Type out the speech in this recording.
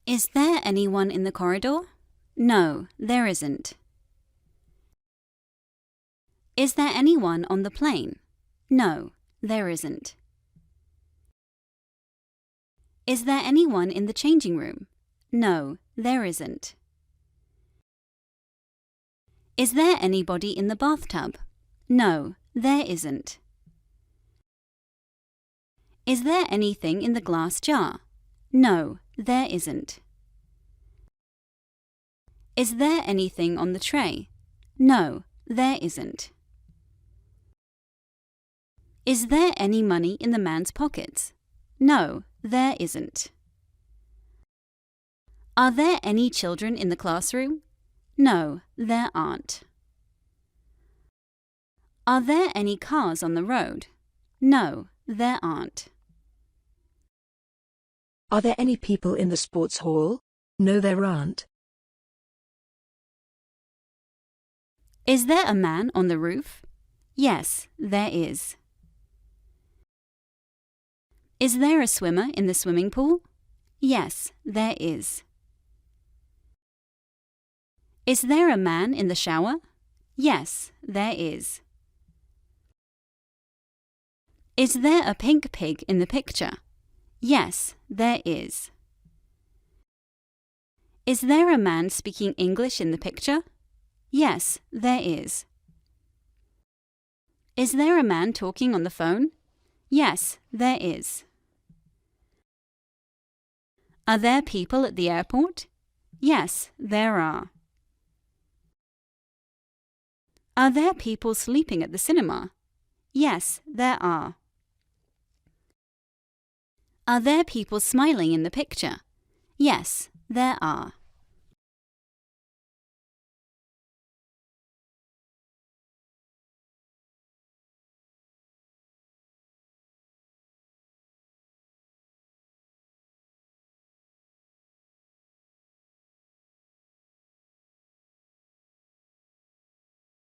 Is there anyone in the corridor? No, there isn't. Is there anyone on the plane? No, there isn't. Is there anyone in the changing room? No, there isn't. Is there anybody in the bathtub? No, there isn't. Is there anything in the glass jar? No, there isn't. Is there anything on the tray? No, there isn't. Is there any money in the man's pockets? No, there isn't. Are there any children in the classroom? No, there aren't. Are there any cars on the road? No, there aren't. Are there any people in the sports hall? No, there aren't. Is there a man on the roof? Yes, there is. Is there a swimmer in the swimming pool? Yes, there is. Is there a man in the shower? Yes, there is. Is there a pink pig in the picture? Yes, there is. Is there a man speaking English in the picture? Yes, there is. Is there a man talking on the phone? Yes, there is. Are there people at the airport? Yes, there are. Are there people sleeping at the cinema? Yes, there are. Are there people smiling in the picture? Yes, there are.